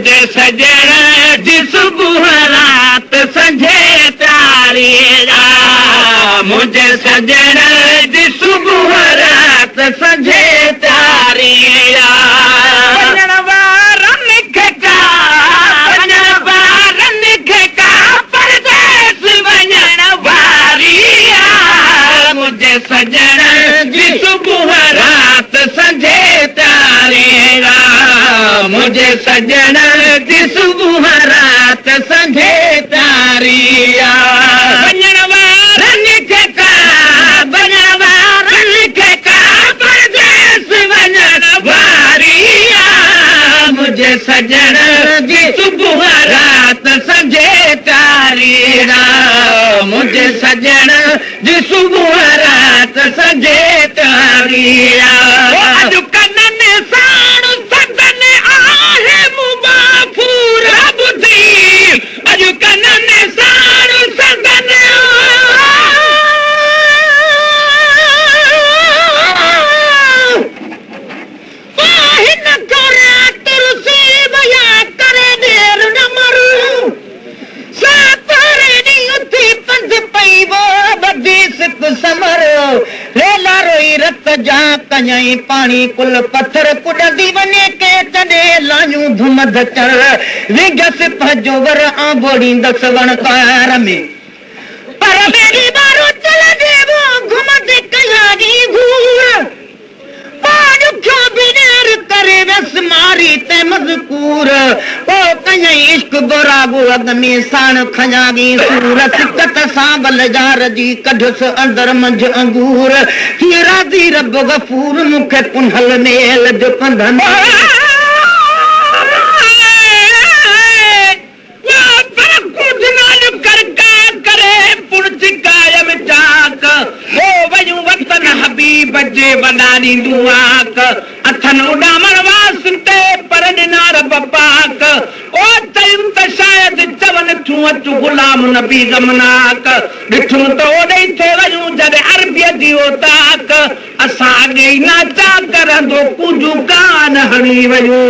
मुझे सजण जी सुबुह रात संझे तारी मुझे सजण जी सुबुह रात संझे तारी सजण जी सुबुह रात संझे तारी मुझे सजण जी सुबुह रात संझे तारी वञण वारनि खे का परदेस वञण वारी मुझे सजण जी सुबुह रात संझे तारी मुझे सजण जी सुबुह रात संझे तारी अॼु कननि साण सदन आहे मुबाफूर ॿुधी अॼु कननि साण सदन हिन करे तुलसी भया करे देर न मरू सातरे ॾींहुं थी पंध पई वो बदी सिक समर रेला रोई रत जा कഞ്ഞई पाणी कुल पत्थर कुॾंदी वञे के तॾे लायूं धुमध चढ़ विघस भजो वर आंबोड़ींदसि वणकार में पर मेरी बारो चल देवो घुमद कयागी घूर पाड़ुखो बिनेर करे वस मारी ते मज़कूर ओ कഞ്ഞई इश्क बोरागो अग में साण खयागी सूर सिकत सां बलजार जी कढस अंदर मंझ अंगूर ही राज़ी रब गफूर मुखे पुनहल मेल जो कंधन हबीब जे वॾानी दुआक अथन उॾामण वास्ते पर ॾिना रब पाक ओ चयूं त शायद चवन थियूं अचूं गुलाम नबी गमनाक ॾिठूं त ओॾे थे वञूं जॾहिं अरबीअ जी ताक असां अॻे ई नाचा करंदो कुझु कान हणी वञूं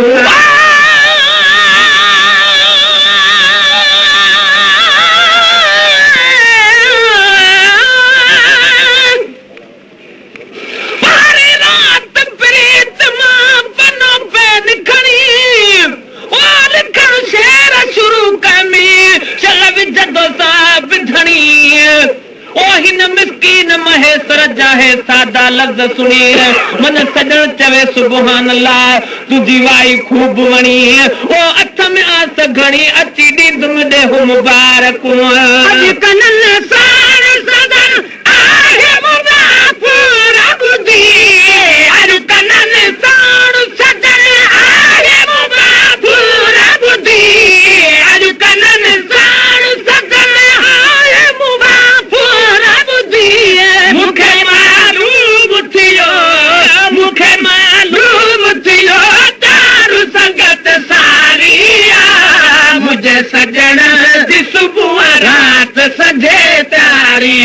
सादा लफ्ज़ सुनी मन सजण चवे सुबहान अल्लाह तुझी वाई खूब वणी ओ अथ में आस घणी अची ॾींदुम ॾेहु मुबारक अॼु कननि साण सदन आहे मुबाफूर ॿुधी अॼु कननि साण सदन आहे मुबाफूर ॿुधी अॼु कननि साण सदन आहे मुबाफूर ॿुधी मूंखे सजण जी सुबुह रात संझे तारी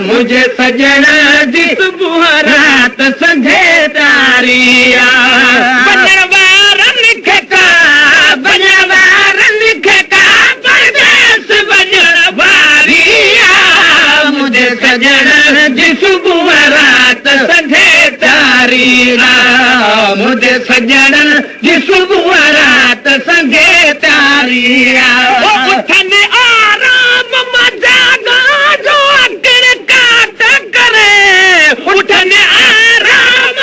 मुझे सजण जी सुबुह रात संझे तारी वञण वारनि खे का परदेस वञण वारी मुझे सजण जी सुबुह रात संझे तारी मुझे सजण जी सुबुह रात संझे तारी उथन आराम मजागा जो अगर काट करे उठन आराम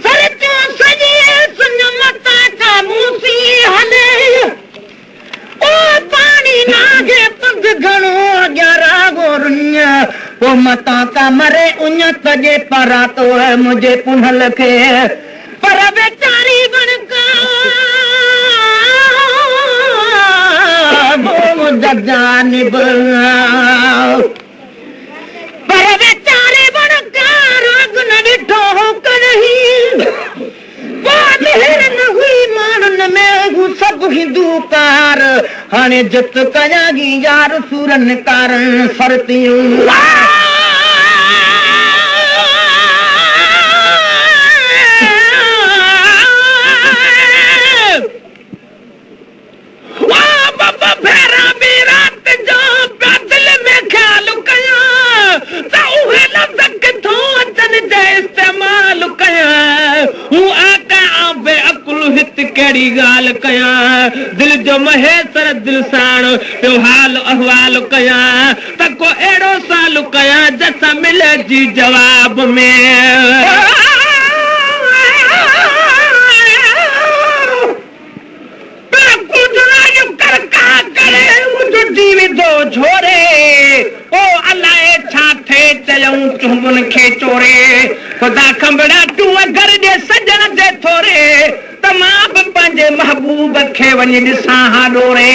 सर तो सजे सुन मता का मूसी हले ओ पानी नागे पग घणो ग्यारा गोरुन्या वो मता का मरे उन तजे परा तो है मुझे पुनहल के पर बेचारी बनका वो जजानिब पर बेचारे बनका रोग न ॾिठो कहीं बात हिरन हुई मानन में हू सब हिंदूकार हाने जत कयागी यार सूरन कारण सरतियूं महेश्वर दिल साण पियो हाल अहवाल कया त को एड़ो साल कया जसा मिले जी जवाब में छोरे ओ अलाए छा थे चयऊं चुंबन खे चोरे खुदा खंबड़ा तू घर जे सजन जे थोरे तमाम पंहिंजे महबूब खे वञी ॾिसां हा डोरे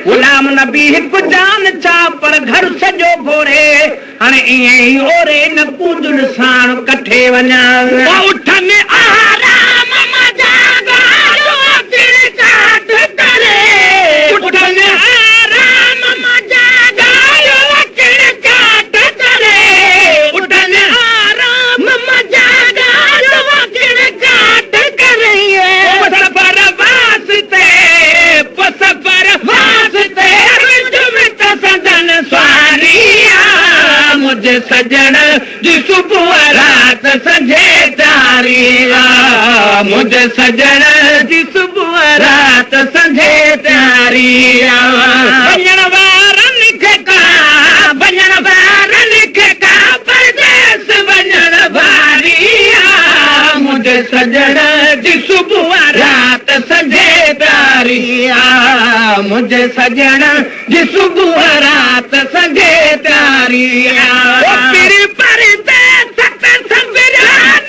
गुलाम नबी हिकु जान छा पर घर सॼो घोरे हाणे ईअं ई ओरे न कूद ॾिसाण कठे वञा उठनि आराम मजा गालो दिल काट करे उठनि आराम मजा गालो दिल काट करे उठनि आराम मजा गालो दिल काट करे सफर वास्ते रुज में सजन स्वारिया मुझे सजन जी सुबह रात संझे तारिया मुझे सजन जी सुबह रात संझे तारिया वञण वारनि खे का परदेस वञण वारिया मुझे सजन जी सुबह रात संझे तारिया मुझे सजन जी सुबह रात संझे तारिया तेरी परदेस संविधान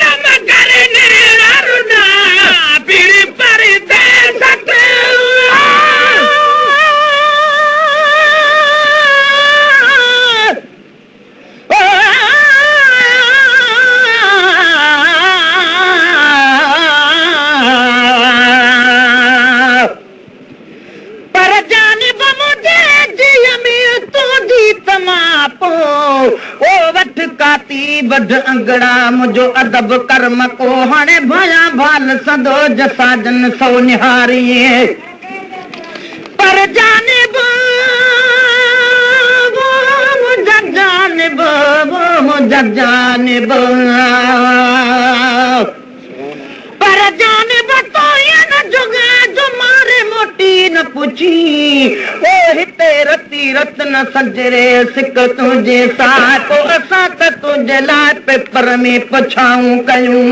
करने रुना तेरी परदेस बध अंगड़ा मुझो अदब कर्म को हाणे भया भाल सदो जसाजन सो निहारिए पर जानिब मुझा जानिब पर जानिब तो ये न जुगे जो मारे मोटी न पुछी ओ हिते रती रत्न सजरे सिक तुझे साथ असां त तुझे लाइ पेपर में पुछाऊं कयूं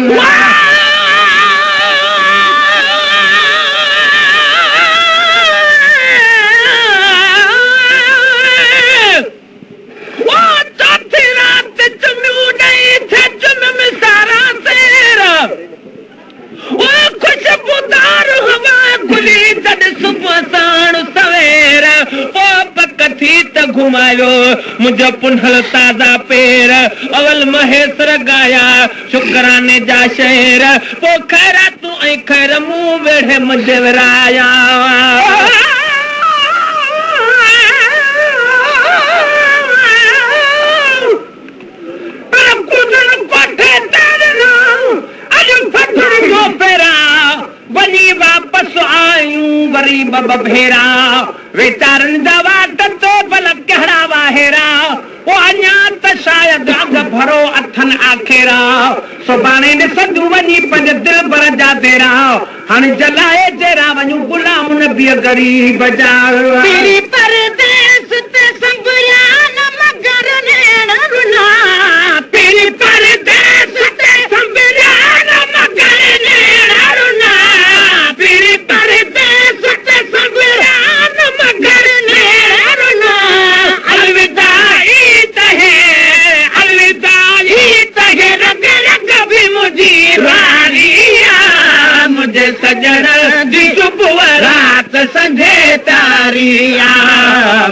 घुमायो मुझे पुनल ताज़ा पेर अवल महेश्वर गाया शुक्राने जा शेर पो खैरा तू ऐं खैर मुंह वेढ़े मुझे विराया वञी वापस आयूं वरी ब भेरा वीचारनि जा वाट तो भला कहिड़ा वाहेरा वो अञा त शायदि अघ भरो अथनि आखेरा सुभाणे ॾिसंदियूं वञी पंहिंजे दिल भर जा तेरा हाणे जलाए जहिड़ा वञूं गुलाम नबीअ ग़रीब जा परदेस ते संभरिया न मगर नेण रुना पीरी परदेस ते संभरिया न मगर नेण रुना पीरी परदेस ते संभरिया न मगर नेण रुना अलविदाई तहे रग रग भी मुझी रानिया मुझे सजन जी सुबह रात संझे तारिया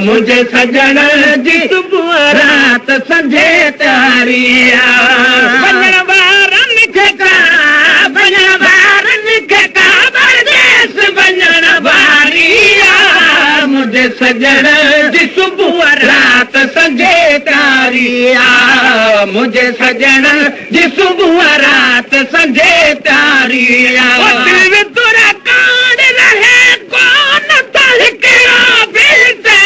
मुझे सजन जी सुबह रात संझे तारिया वञण वारनि खे का परदेस वञण वारिया मुझे सजन जी सुबह रात संझे तारिया मुझे सजन जी सुबह रात संझे तारिया दिल में तुरा कांड रहे कौन तलकेरा बिलते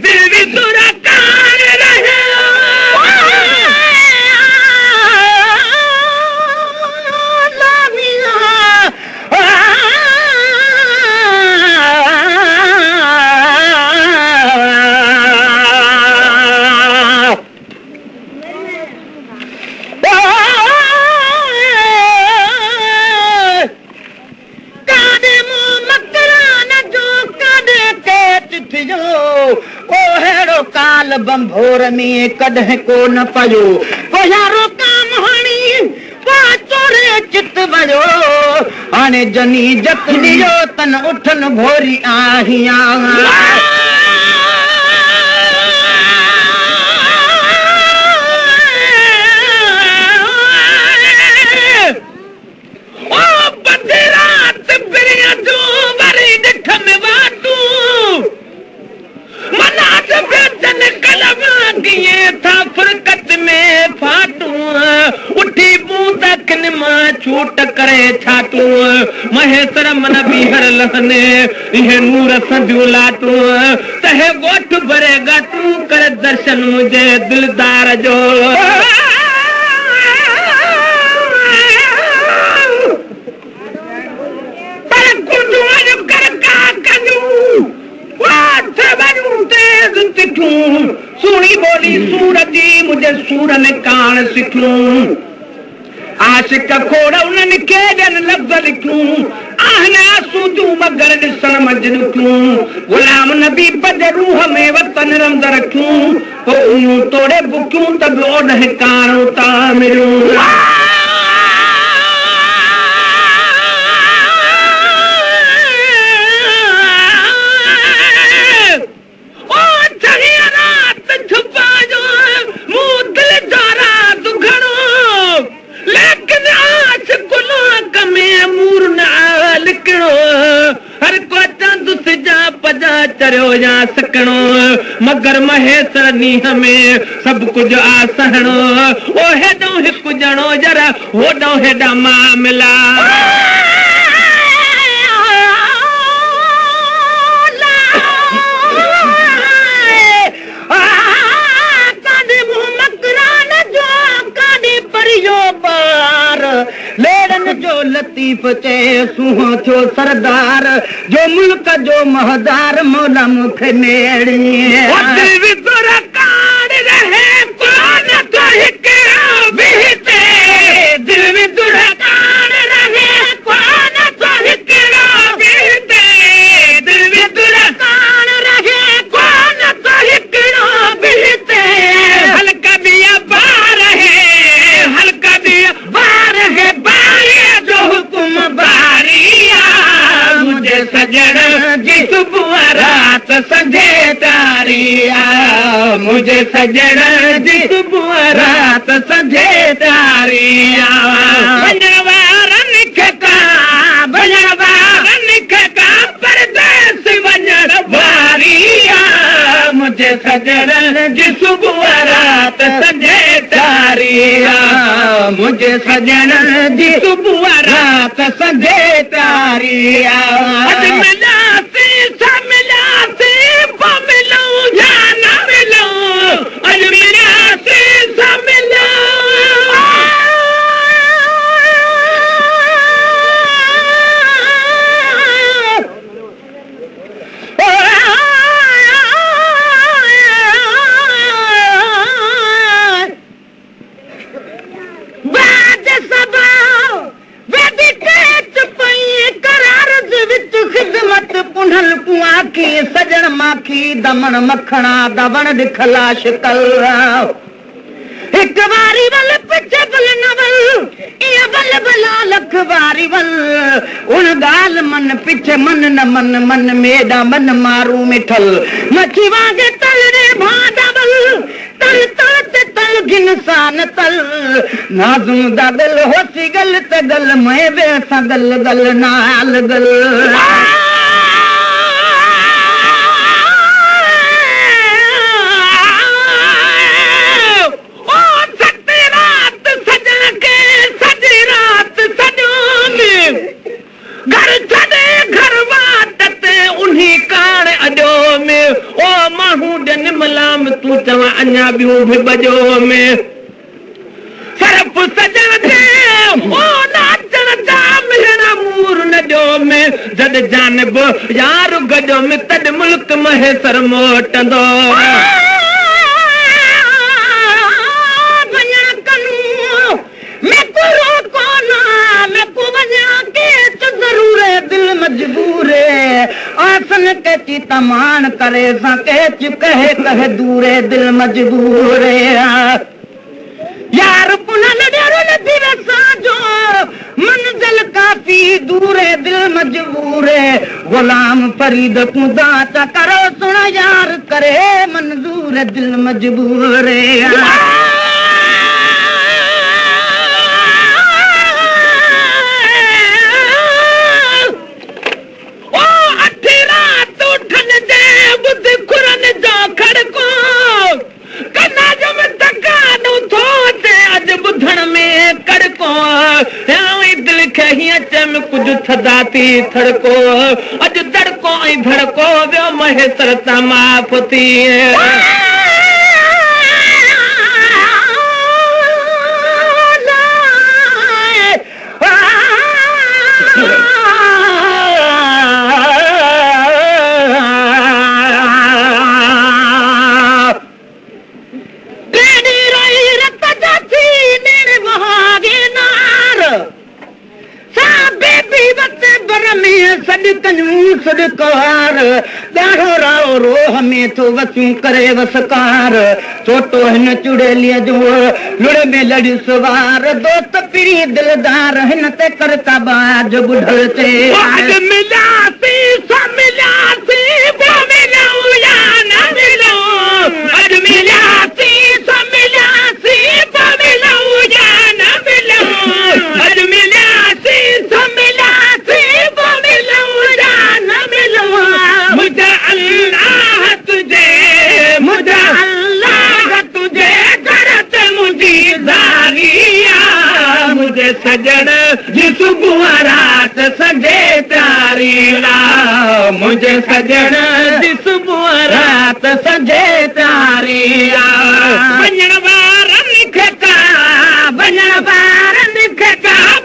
दिल में तुरा कांड रहे लामिया बंभोर में कॾहिं को न पयो को यारो काम हणी चोरे चित वयो हाणे जनी जत लियो तन उठन भोरी आहियां छूट करे छाटू महेश्वर मन बीहर लहने ये नूर संधियूं लाटू तहे गोठ भरेगा तू कर दर्शन मुझे दिलदार जो पर कुछ कर का कजू वाथ बनू तेज तिठू सुनी बोली सूरजी मुझे सूर ने कान सिखूं आशिक खोड़ उन्हनि के जन लफ़्ज़ लिखूं आहने आसूदू मगर ॾिसण मजनू क्यों गुलाम नबी बद रूह में वतन रमद रखूं तो उन्हूं तोड़े बुकियूं त ॿियो न काणो ता मिलूं चरियो या सकणो मगर महेश्वर नीह में सब कुछ आसहणो ओ हेॾो हिकु ॼणो जरा होॾो हेॾा मामला जो लतीफ चे सुहो थियो सरदार जो मुल्क जो महदार मौला मुखे नेड़ी दिल विदुर कान रहे कोन तो हिके बीते दिल विदुर कान रहे कोन तो हिके बीते दिल विदुर कान रहे कोन तो हिके बीते हल्का दिया बार है हल्का दिया बार है सजन जी सुबह रात संझे तारिया मुझे सजन जी सुबह रात संझे तारिया भजनवारन निखता परदेस वजन वारिया मुझे सजन जी सुबह रात संझे तारिया मुझे सजन जी सुबह रात संझे तारिया सजन माखी दमन मखणा दवण दिखला शिकल एक बारी वल पिछे बल नवल ये बल बला लख बारी वल उन गाल मन पिछे मन न मन मन मेडा मन मारू मिठल मछी वांगे तल रे भाडवल तल तल ते तल गिनसान तल नाजुम दा दिल होसी गल ते गल मैं वे सा गल गल नाल गल मलाम तू चवा अन्या बियो भी बजो में सरफ सजन दे ओ नाचन दा मिलना मूर न जो में जद जानब यार गजो में तद मुल्क महेश्वर मोटंदो बया कनु मैं को कोना मैं को बया के तो जरूर है दिल मजबूर है आसन के ची तमान करे सके कहे कहे दूरे दिल मजबूर यार पुनः लड़े दिवे साजो मंजिल काफी दूर दिल मजबूर गुलाम फरीद खुदा चा करो सुना यार करे मंजूर दिल मजबूर कुछ थदाती थड़को अज तड़को ऐं धड़को वियो महेसर तां माफ़ थी वसूं करे वसकार छोटो हिन चुड़ेलीअ जो लुड़ में लड़ी सवार दोस्त पिरी दिलदार हिन ते करता बाज बुढ़ल ते आज मिलासी सब मिलासी वो मिलूं या न मिलूं आज मिलासी सब मिलासी वो मिलूं या न मिलूं आज मिलासी सब मिलासी वो मिलूं या न मिलूं मुझे अल्लाह तुझे करत मुझी दारिया मुझे सजन जी सुबह रात सजे तारीला मुझे सजन जी सुबह रात सजे तारीला वञण वारनि खे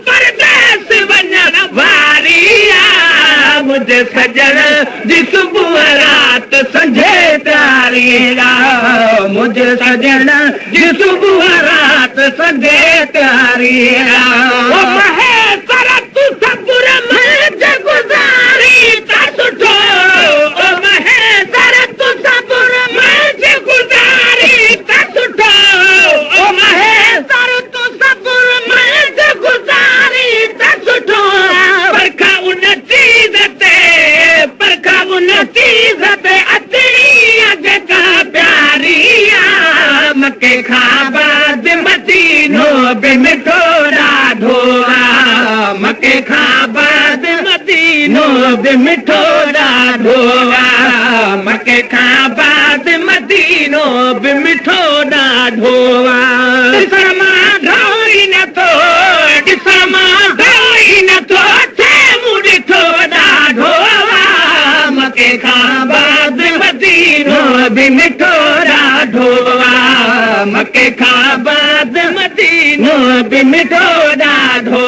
परदेस वञण वारिया मुझे सजन जी सुबह रात सजे तारीला मुझे सजन जी सुबह रात सजे तारीला ओ महेसर तू सबुर मंझ गुज़ारी ता सुठो ओ महेसर तू सबुर मंझ गुज़ारी ता सुठो ओ महेसर तू सबुर मंझ गुज़ारी ता सुठो परखा उन चीज़ ते अतरी जेका प्यारिया मके खाबाद मदीनो बि मिठो ॾाढो मके खाबाद मदीनो बि मिठो ॾाढो मके खाबाद मदीनो बि मिठो ॾाढो ॾिसण मां ढोई नथो ॾिसण मां ढोई नथो थिए मूं ॾिठो ॾाढो मके खाबाद मदीनो बि मिठो ॾाढो मके खाबाद मदीनो बि मिठो ॾाढो